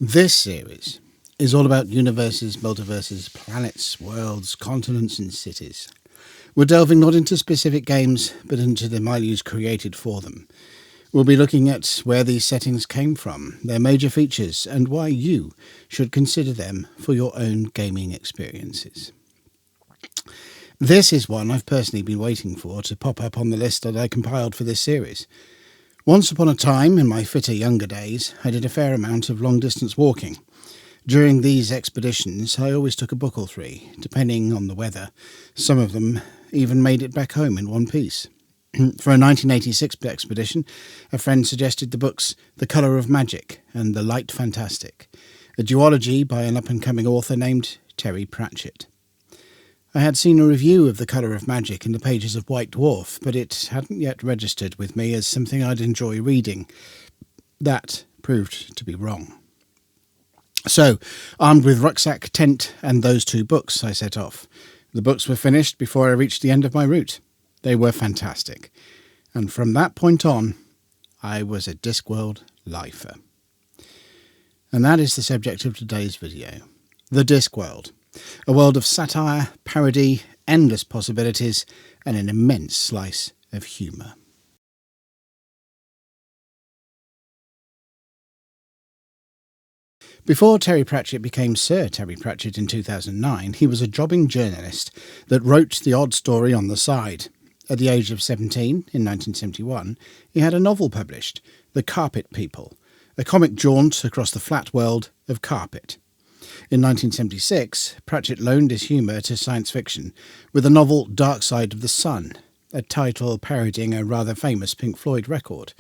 This series is all about universes, multiverses, planets, worlds, continents and cities. We're delving not into specific games, but into the milieus created for them. We'll be looking at where these settings came from, their major features, and why you should consider them for your own gaming experiences. This is one I've personally been waiting for to pop up on the list that I compiled for this series. Once upon a time, in my fitter younger days, I did a fair amount of long-distance walking. During these expeditions, I always took a book or three, depending on the weather. Some of them even made it back home in one piece. For a 1986 expedition, a friend suggested the books The Colour of Magic and The Light Fantastic, a duology by an up-and-coming author named Terry Pratchett. I had seen a review of The Colour of Magic in the pages of White Dwarf, but it hadn't yet registered with me as something I'd enjoy reading. That proved to be wrong. So, armed with rucksack, tent, and those two books, I set off. The books were finished before I reached the end of my route. They were fantastic. And from that point on, I was a Discworld lifer. And that is the subject of today's video. The Discworld. A world of satire, parody, endless possibilities, and an immense slice of humour. Before Terry Pratchett became Sir Terry Pratchett in 2009, he was a jobbing journalist that wrote the odd story on the side. At the age of 17, in 1971, he had a novel published, The Carpet People, a comic jaunt across the flat world of carpet. In 1976, Pratchett loaned his humour to science fiction with the novel Dark Side of the Sun, a title parodying a rather famous Pink Floyd record.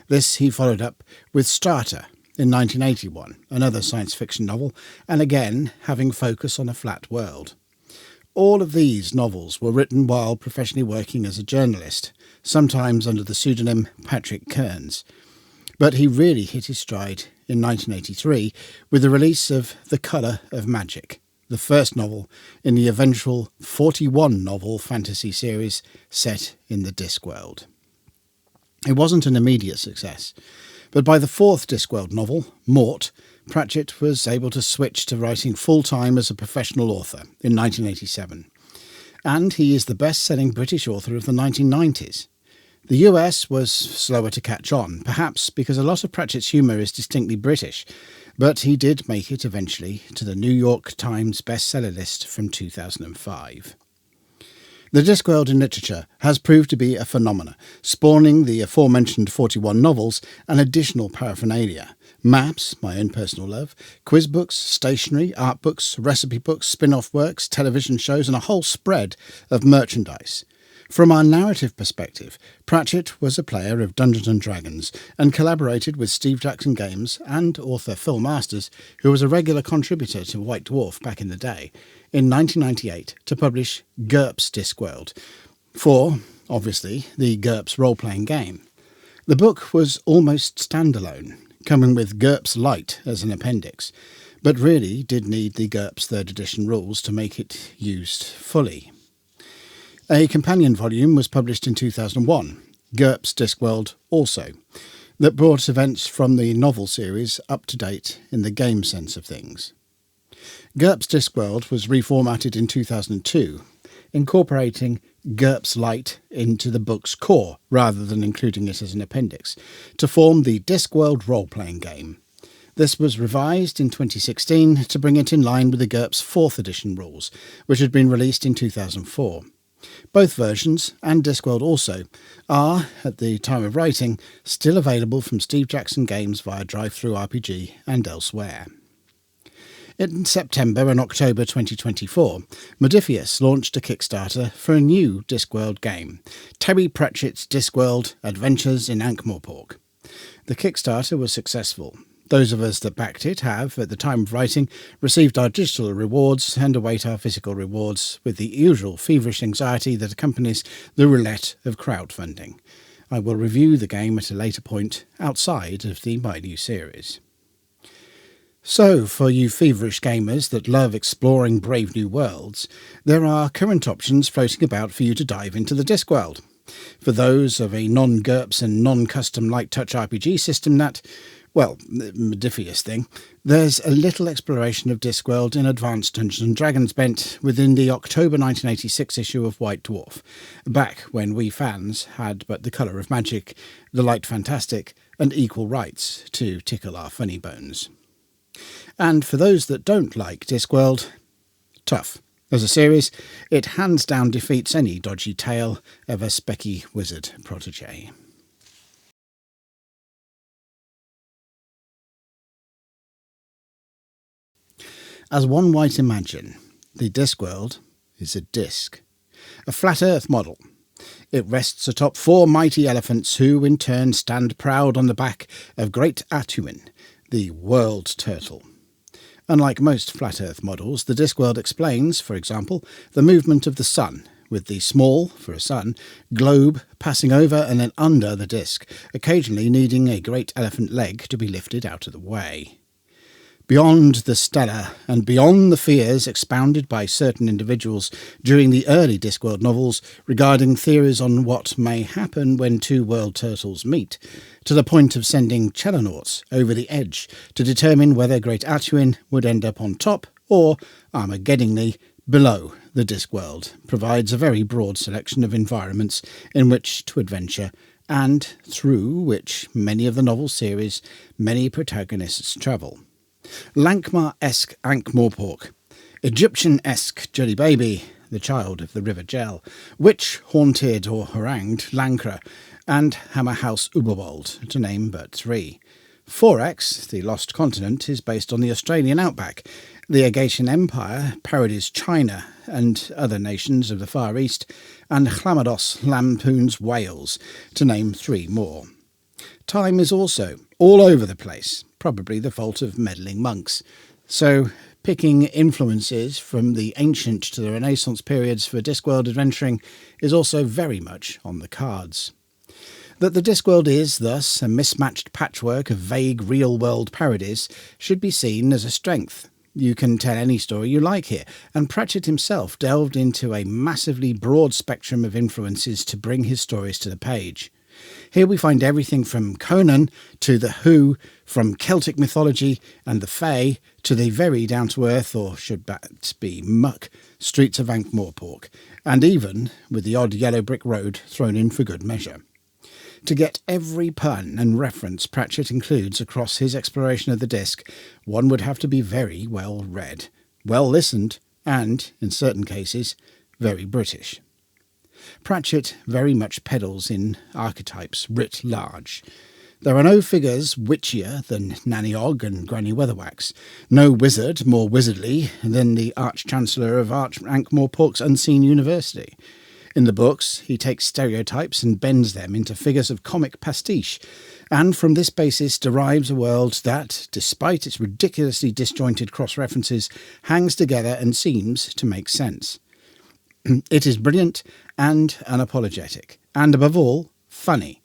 This he followed up with Starter in 1981, another science fiction novel, and again having focus on a flat world. All of these novels were written while professionally working as a journalist, sometimes under the pseudonym Patrick Kearns. But he really hit his stride in 1983 with the release of The Colour of Magic, the first novel in the eventual 41-novel fantasy series set in the Discworld. It wasn't an immediate success, but by the fourth Discworld novel, Mort, Pratchett was able to switch to writing full-time as a professional author in 1987. And he is the best-selling British author of the 1990s. The US was slower to catch on, perhaps because a lot of Pratchett's humour is distinctly British, but he did make it eventually to the New York Times bestseller list from 2005. The Discworld in literature has proved to be a phenomenon, spawning the aforementioned 41 novels and additional paraphernalia. Maps, my own personal love, quiz books, stationery, art books, recipe books, spin-off works, television shows, and a whole spread of merchandise. From our narrative perspective, Pratchett was a player of Dungeons & Dragons and collaborated with Steve Jackson Games and author Phil Masters, who was a regular contributor to White Dwarf back in the day, in 1998 to publish GURPS Discworld, for, obviously, the GURPS role-playing game. The book was almost standalone, coming with GURPS Lite as an appendix, but really did need the GURPS 3rd edition rules to make it used fully. A companion volume was published in 2001, GURPS Discworld also, that brought events from the novel series up to date in the game sense of things. GURPS Discworld was reformatted in 2002, incorporating GURPS Lite into the book's core rather than including it as an appendix, to form the Discworld role-playing game. This was revised in 2016 to bring it in line with the GURPS 4th edition rules, which had been released in 2004. Both versions, and Discworld also, are, at the time of writing, still available from Steve Jackson Games via DriveThruRPG and elsewhere. In September and October 2024, Modifius launched a Kickstarter for a new Discworld game, Terry Pratchett's Discworld Adventures in Ankh-Morpork. The Kickstarter was successful. Those of us that backed it have, at the time of writing, received our digital rewards and await our physical rewards with the usual feverish anxiety that accompanies the roulette of crowdfunding. I will review the game at a later point outside of the Milieu series. So, for you feverish gamers that love exploring brave new worlds, there are current options floating about for you to dive into the Discworld. For those of a non-GURPS and non-custom light touch RPG system that, Well, the Modiphius thing. There's a little exploration of Discworld in Advanced Dungeons and Dragons bent within the October 1986 issue of White Dwarf, back when we fans had but the colour of magic, the light fantastic, and equal rights to tickle our funny bones. And for those that don't like Discworld, tough. As a series, it hands down defeats any dodgy tale of a specky wizard protege. As one might imagine, the Discworld is a disc, a flat earth model. It rests atop 4 mighty elephants who in turn stand proud on the back of Great Atuin, the world turtle. Unlike most flat earth models, the Discworld explains, for example, the movement of the sun, with the small, for a sun, globe passing over and then under the disc, occasionally needing a great elephant leg to be lifted out of the way. Beyond the stellar and beyond the fears expounded by certain individuals during the early Discworld novels regarding theories on what may happen when 2 world turtles meet, to the point of sending Chelonauts over the edge to determine whether Great Atuin would end up on top or, Armageddonly, below the Discworld, provides a very broad selection of environments in which to adventure and through which many of the novel series' many protagonists travel. Lankmar-esque Ankh-Morpork, Egyptian-esque Jelly Baby, the child of the River Gel, witch-haunted or harangued Lankra, and Hammer House Uberwald, to name but 3. Forex, the Lost Continent, is based on the Australian outback. The Agatian Empire parodies China and other nations of the Far East, and Chlamados lampoons Wales, to name 3 more. Time is also all over the place, probably the fault of meddling monks. So, picking influences from the ancient to the Renaissance periods for Discworld adventuring is also very much on the cards. That the Discworld is, thus, a mismatched patchwork of vague real-world parodies should be seen as a strength. You can tell any story you like here, and Pratchett himself delved into a massively broad spectrum of influences to bring his stories to the page. Here we find everything from Conan to The Who, from Celtic mythology and the Fae to the very down-to-earth, or should that be muck, streets of Ankh-Morpork, and even with the odd yellow brick road thrown in for good measure. To get every pun and reference Pratchett includes across his exploration of the disc, one would have to be very well read, well listened, and, in certain cases, very British. Pratchett very much peddles in archetypes writ large. There are no figures witchier than Nanny Ogg and Granny Weatherwax, no wizard more wizardly than the Arch-Chancellor of Ankh-Morpork's Unseen University. In the books, he takes stereotypes and bends them into figures of comic pastiche, and from this basis derives a world that, despite its ridiculously disjointed cross-references, hangs together and seems to make sense. It is brilliant and unapologetic, and above all, funny,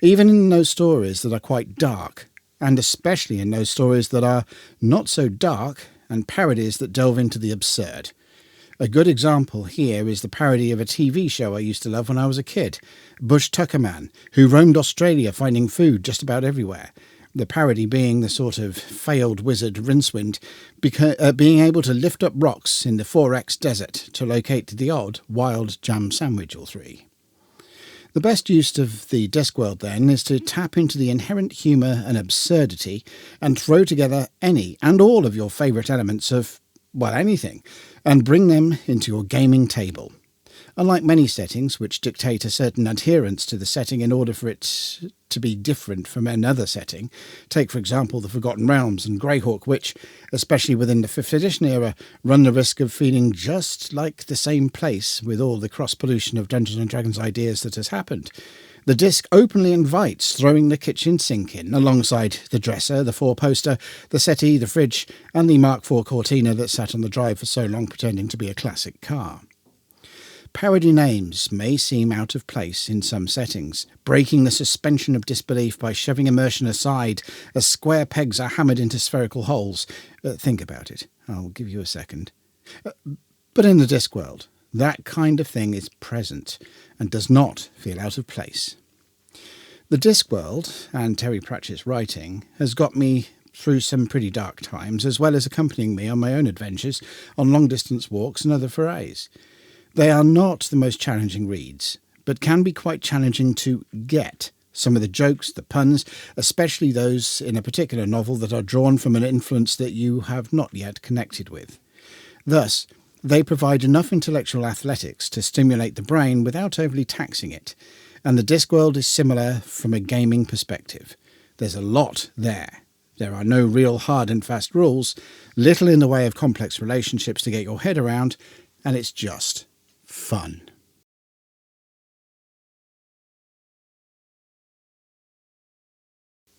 even in those stories that are quite dark, and especially in those stories that are not so dark and parodies that delve into the absurd. A good example here is the parody of a TV show I used to love when I was a kid, Bush Tucker Man, who roamed Australia finding food just about everywhere. The parody being the sort of failed wizard Rincewind being able to lift up rocks in the 4X desert to locate the odd wild jam sandwich or 3. The best use of the Discworld, then, is to tap into the inherent humour and absurdity and throw together any and all of your favourite elements of, well, anything, and bring them into your gaming table. Unlike many settings which dictate a certain adherence to the setting in order for it to be different from another setting, take for example the Forgotten Realms and Greyhawk, which, especially within the 5th edition era, run the risk of feeling just like the same place with all the cross-pollution of Dungeons & Dragons ideas that has happened. The disc openly invites throwing the kitchen sink in, alongside the dresser, the 4-poster, the settee, the fridge, and the Mark IV Cortina that sat on the drive for so long pretending to be a classic car. Parody names may seem out of place in some settings, breaking the suspension of disbelief by shoving immersion aside as square pegs are hammered into spherical holes. Think about it. I'll give you a second. But in the Discworld, that kind of thing is present and does not feel out of place. The Discworld and Terry Pratchett's writing has got me through some pretty dark times, as well as accompanying me on my own adventures, on long-distance walks and other forays. They are not the most challenging reads, but can be quite challenging to get. Some of the jokes, the puns, especially those in a particular novel that are drawn from an influence that you have not yet connected with. Thus, they provide enough intellectual athletics to stimulate the brain without overly taxing it, and the Discworld is similar from a gaming perspective. There's a lot there. There are no real hard and fast rules, little in the way of complex relationships to get your head around, and it's just fun.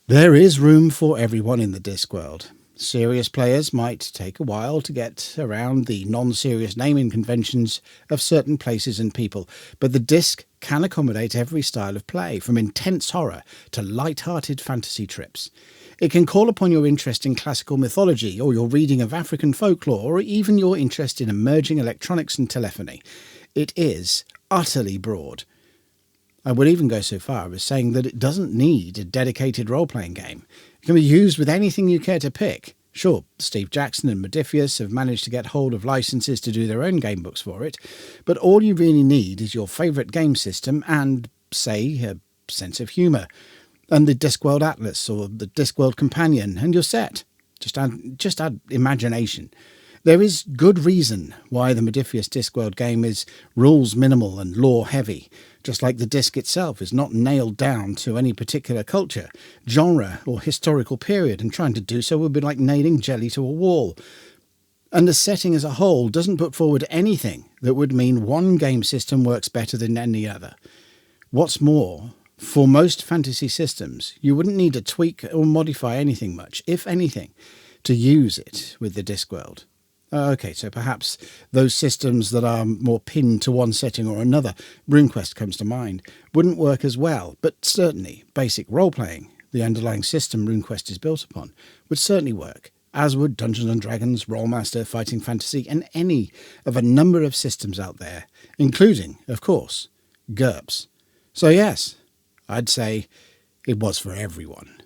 There is room for everyone in the Discworld. Serious players might take a while to get around the non-serious naming conventions of certain places and people, but the Disc can accommodate every style of play, from intense horror to light-hearted fantasy trips. It can call upon your interest in classical mythology, or your reading of African folklore, or even your interest in emerging electronics and telephony. It is utterly broad. I would even go so far as saying that it doesn't need a dedicated role-playing game. It can be used with anything you care to pick. Sure, Steve Jackson and Modiphius have managed to get hold of licenses to do their own game books for it, but all you really need is your favourite game system and, say, a sense of humour, and the Discworld Atlas or the Discworld Companion, and you're set. Just add imagination. There is good reason why the Modiphius Discworld game is rules minimal and lore heavy, just like the disc itself is not nailed down to any particular culture, genre or historical period, and trying to do so would be like nailing jelly to a wall. And the setting as a whole doesn't put forward anything that would mean one game system works better than any other. What's more, for most fantasy systems, you wouldn't need to tweak or modify anything much, if anything, to use it with the Discworld. Okay, so perhaps those systems that are more pinned to one setting or another, RuneQuest comes to mind, wouldn't work as well, but certainly basic role-playing, the underlying system RuneQuest is built upon, would certainly work, as would Dungeons & Dragons, Rollmaster, Fighting Fantasy, and any of a number of systems out there, including, of course, GURPS. So yes, I'd say it was for everyone.